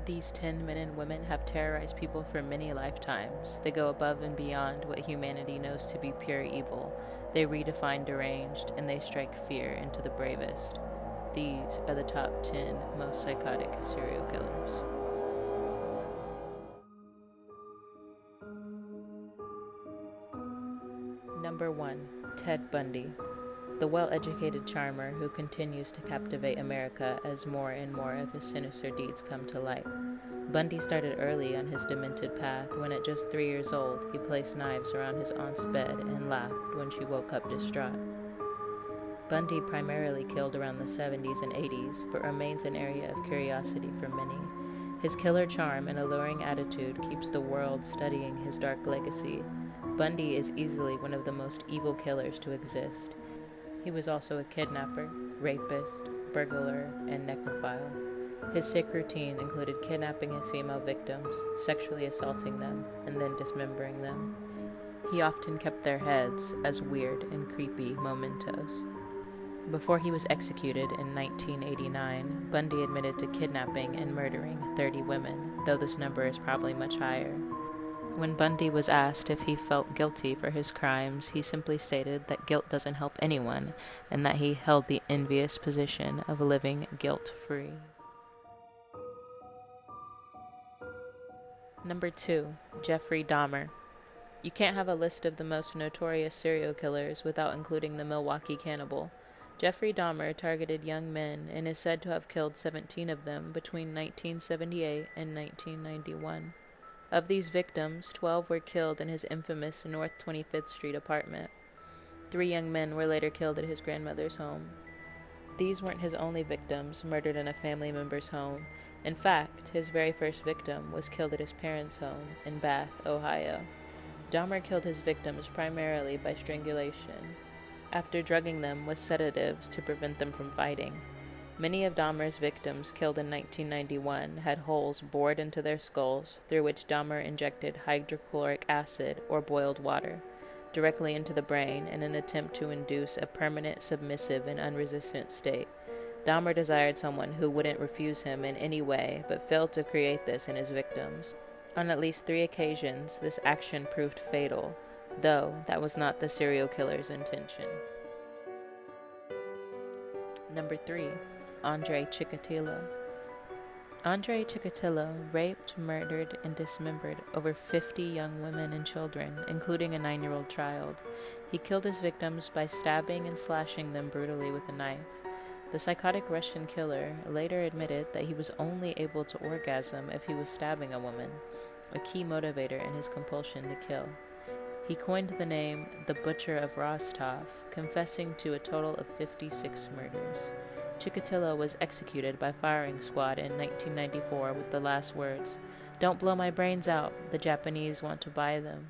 These 10 men and women have terrorized people for many lifetimes. They go above and beyond what humanity knows to be pure evil. They redefine deranged, and they strike fear into the bravest. These are the top 10 most psychotic serial killers. Number 1. Ted Bundy. The well-educated charmer who continues to captivate America as more and more of his sinister deeds come to light. Bundy started early on his demented path when at just 3 years old he placed knives around his aunt's bed and laughed when she woke up distraught. Bundy primarily killed around the 70s and 80s, but remains an area of curiosity for many. His killer charm and alluring attitude keeps the world studying his dark legacy. Bundy is easily one of the most evil killers to exist. He was also a kidnapper, rapist, burglar, and necrophile. His sick routine included kidnapping his female victims, sexually assaulting them, and then dismembering them. He often kept their heads as weird and creepy mementos. Before he was executed in 1989, Bundy admitted to kidnapping and murdering 30 women, though this number is probably much higher. When Bundy was asked if he felt guilty for his crimes, he simply stated that guilt doesn't help anyone, and that he held the envious position of living guilt-free. Number 2. Jeffrey Dahmer. You can't have a list of the most notorious serial killers without including the Milwaukee Cannibal. Jeffrey Dahmer targeted young men and is said to have killed 17 of them between 1978 and 1991. Of these victims, 12 were killed in his infamous North 25th Street apartment. 3 young men were later killed at his grandmother's home. These weren't his only victims murdered in a family member's home. In fact, his very first victim was killed at his parents' home in Bath, Ohio. Dahmer killed his victims primarily by strangulation, after drugging them with sedatives to prevent them from fighting. Many of Dahmer's victims killed in 1991 had holes bored into their skulls through which Dahmer injected hydrochloric acid or boiled water directly into the brain in an attempt to induce a permanent submissive and unresistant state. Dahmer desired someone who wouldn't refuse him in any way, but failed to create this in his victims. On at least 3 occasions, this action proved fatal, though that was not the serial killer's intention. Number 3. Andre Chikatilo. Andre Chikatilo raped, murdered, and dismembered over 50 young women and children, including a 9-year-old child. He killed his victims by stabbing and slashing them brutally with a knife. The psychotic Russian killer later admitted that he was only able to orgasm if he was stabbing a woman, a key motivator in his compulsion to kill. He coined the name the Butcher of Rostov, confessing to a total of 56 murders. Chikatilo was executed by firing squad in 1994 with the last words, "Don't blow my brains out, the Japanese want to buy them."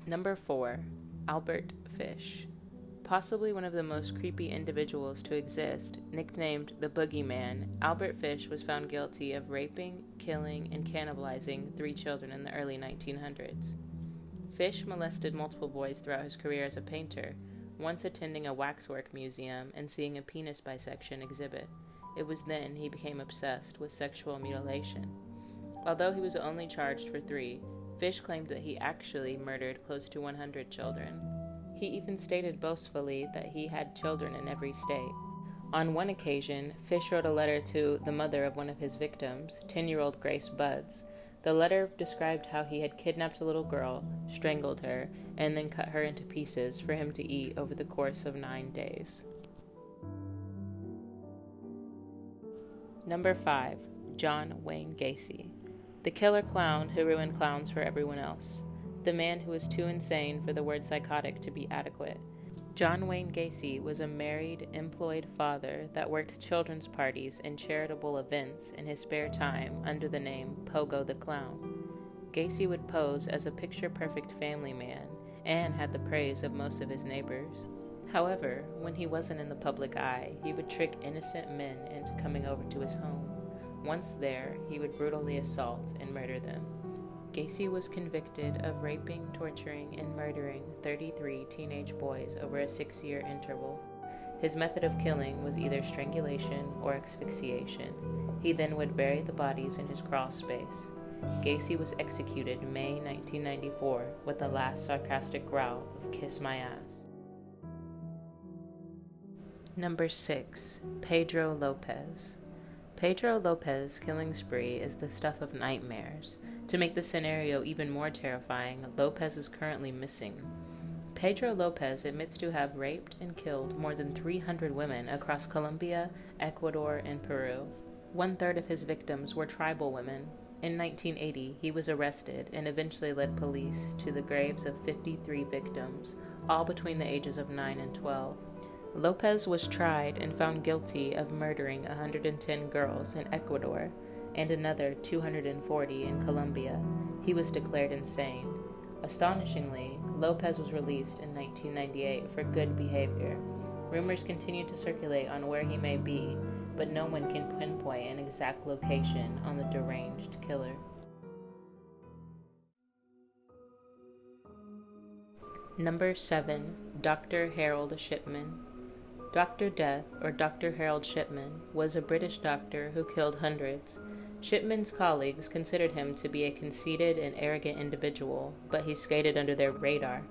Number 4. Albert Fish. Possibly one of the most creepy individuals to exist, nicknamed the Boogeyman, Albert Fish was found guilty of raping, killing, and cannibalizing 3 children in the early 1900s. Fish molested multiple boys throughout his career as a painter, once attending a waxwork museum and seeing a penis bisection exhibit. It was then he became obsessed with sexual mutilation. Although he was only charged for 3, Fish claimed that he actually murdered close to 100 children. He even stated boastfully that he had children in every state. On one occasion, Fish wrote a letter to the mother of one of his victims, 10-year-old Grace Buds. The letter described how he had kidnapped a little girl, strangled her, and then cut her into pieces for him to eat over the course of 9 days. Number 5. John Wayne Gacy. The killer clown who ruined clowns for everyone else. The man who was too insane for the word psychotic to be adequate. John Wayne Gacy was a married, employed father that worked children's parties and charitable events in his spare time under the name Pogo the Clown. Gacy would pose as a picture-perfect family man and had the praise of most of his neighbors. However, when he wasn't in the public eye, he would trick innocent men into coming over to his home. Once there, he would brutally assault and murder them. Gacy was convicted of raping, torturing, and murdering 33 teenage boys over a 6-year interval. His method of killing was either strangulation or asphyxiation. He then would bury the bodies in his crawl space. Gacy was executed May 1994 with the last sarcastic growl of "kiss my ass." Number 6. Pedro Lopez. Pedro Lopez's killing spree is the stuff of nightmares. To make the scenario even more terrifying, Lopez is currently missing. Pedro Lopez admits to have raped and killed more than 300 women across Colombia, Ecuador, and Peru. 1/3 of his victims were tribal women. In 1980, he was arrested and eventually led police to the graves of 53 victims, all between the ages of 9 and 12. Lopez was tried and found guilty of murdering 110 girls in Ecuador and another 240 in Colombia. He was declared insane. Astonishingly, Lopez was released in 1998 for good behavior. Rumors continue to circulate on where he may be, but no one can pinpoint an exact location on the deranged killer. Number 7. Dr. Harold Shipman. Dr. Death, or Dr. Harold Shipman, was a British doctor who killed hundreds. Shipman's colleagues considered him to be a conceited and arrogant individual, but he skated under their radar.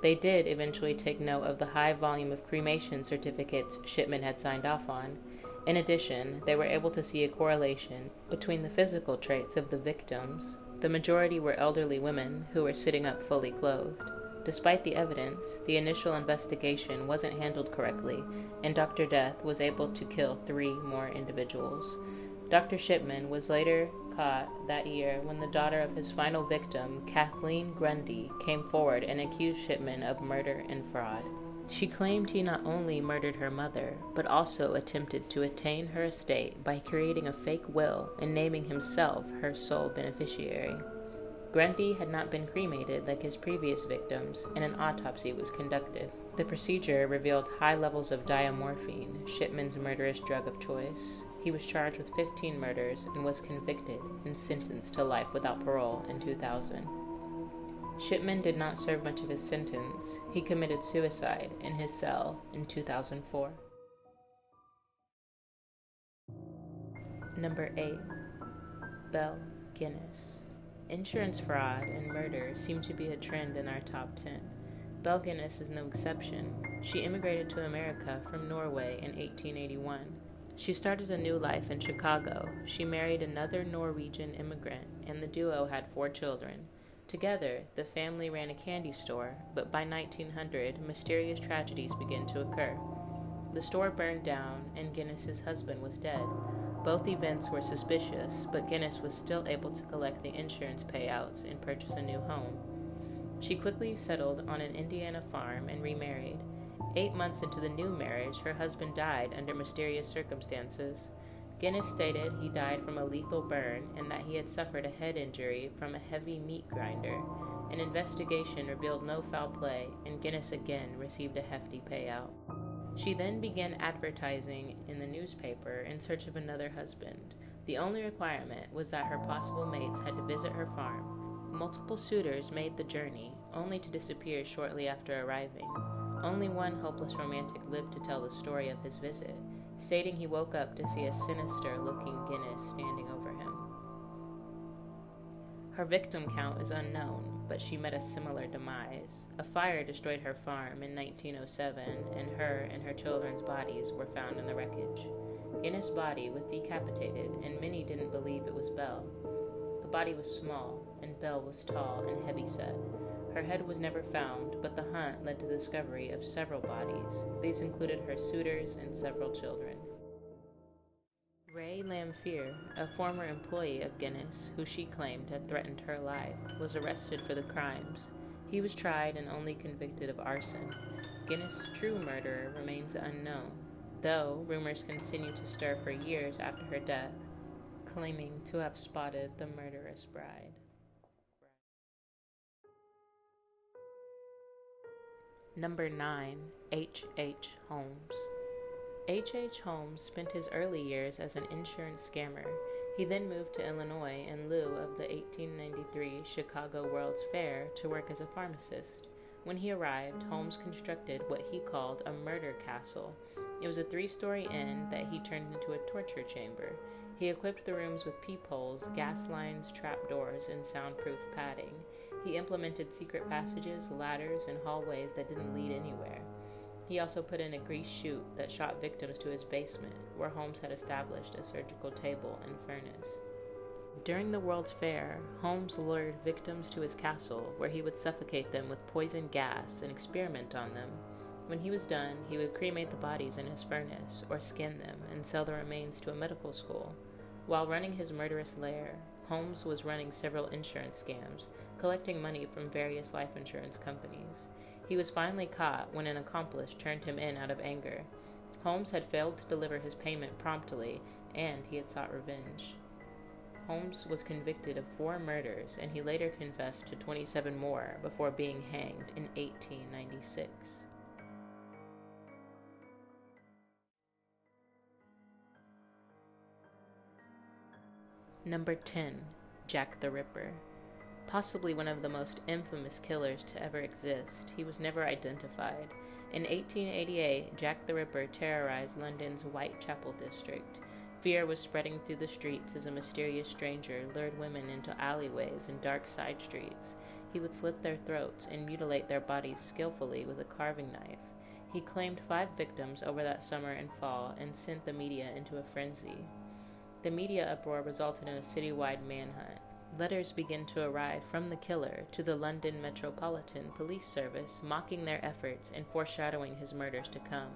They did eventually take note of the high volume of cremation certificates Shipman had signed off on. In addition, they were able to see a correlation between the physical traits of the victims. The majority were elderly women who were sitting up fully clothed. Despite the evidence, the initial investigation wasn't handled correctly, and Dr. Death was able to kill 3 more individuals. Dr. Shipman was later caught that year when the daughter of his final victim, Kathleen Grundy, came forward and accused Shipman of murder and fraud. She claimed he not only murdered her mother, but also attempted to attain her estate by creating a fake will and naming himself her sole beneficiary. Grundy had not been cremated like his previous victims, and an autopsy was conducted. The procedure revealed high levels of diamorphine, Shipman's murderous drug of choice. He was charged with 15 murders and was convicted and sentenced to life without parole in 2000. Shipman did not serve much of his sentence. He committed suicide in his cell in 2004. Number 8. Belle Gunness. Insurance fraud and murder seem to be a trend in our top 10. Belle Gunness is no exception. She immigrated to America from Norway in 1881. She started a new life in Chicago. She married another Norwegian immigrant, and the duo had 4 children. Together, the family ran a candy store, but by 1900, mysterious tragedies began to occur. The store burned down, and Gunness's husband was dead. Both events were suspicious, but Gunness was still able to collect the insurance payouts and purchase a new home. She quickly settled on an Indiana farm and remarried. 8 months into the new marriage, her husband died under mysterious circumstances. Gunness stated he died from a lethal burn and that he had suffered a head injury from a heavy meat grinder. An investigation revealed no foul play, and Gunness again received a hefty payout. She then began advertising in the newspaper in search of another husband. The only requirement was that her possible mates had to visit her farm. Multiple suitors made the journey, only to disappear shortly after arriving. Only one hopeless romantic lived to tell the story of his visit, stating he woke up to see a sinister-looking Gunness standing over him. Her victim count is unknown, but she met a similar demise. A fire destroyed her farm in 1907, and her children's bodies were found in the wreckage. Gunness' body was decapitated, and many didn't believe it was Belle. The body was small, and Belle was tall and heavy-set. Her head was never found, but the hunt led to the discovery of several bodies. These included her suitors and several children. Ray Lamphere, a former employee of Gunness, who she claimed had threatened her life, was arrested for the crimes. He was tried and only convicted of arson. Gunness' true murderer remains unknown, though rumors continued to stir for years after her death, claiming to have spotted the murderous bride. Number 9. H.H. Holmes. H.H. Holmes spent his early years as an insurance scammer. He then moved to Illinois in lieu of the 1893 Chicago World's Fair to work as a pharmacist. When he arrived, Holmes constructed what he called a murder castle. It was a 3-story inn that he turned into a torture chamber. He equipped the rooms with peepholes, gas lines, trapdoors, and soundproof padding. He implemented secret passages, ladders, and hallways that didn't lead anywhere. He also put in a grease chute that shot victims to his basement, where Holmes had established a surgical table and furnace. During the World's Fair, Holmes lured victims to his castle, where he would suffocate them with poison gas and experiment on them. When he was done, he would cremate the bodies in his furnace, or skin them, and sell the remains to a medical school. While running his murderous lair, Holmes was running several insurance scams, collecting money from various life insurance companies. He was finally caught when an accomplice turned him in out of anger. Holmes had failed to deliver his payment promptly, and he had sought revenge. Holmes was convicted of 4 murders, and he later confessed to 27 more before being hanged in 1896. Number 10. Jack the Ripper. Possibly one of the most infamous killers to ever exist, he was never identified. In 1888, Jack the Ripper terrorized London's Whitechapel district. Fear was spreading through the streets as a mysterious stranger lured women into alleyways and dark side streets. He would slit their throats and mutilate their bodies skillfully with a carving knife. He claimed 5 victims over that summer and fall and sent the media into a frenzy. The media uproar resulted in a citywide manhunt. Letters began to arrive from the killer to the London Metropolitan Police Service, mocking their efforts and foreshadowing his murders to come.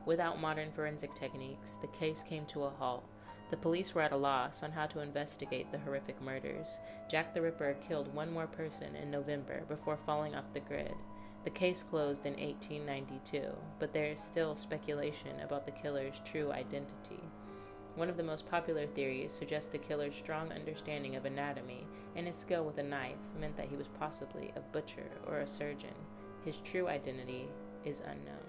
Without modern forensic techniques, the case came to a halt. The police were at a loss on how to investigate the horrific murders. Jack the Ripper killed 1 more person in November before falling off the grid. The case closed in 1892, but there is still speculation about the killer's true identity. One of the most popular theories suggests the killer's strong understanding of anatomy and his skill with a knife meant that he was possibly a butcher or a surgeon. His true identity is unknown.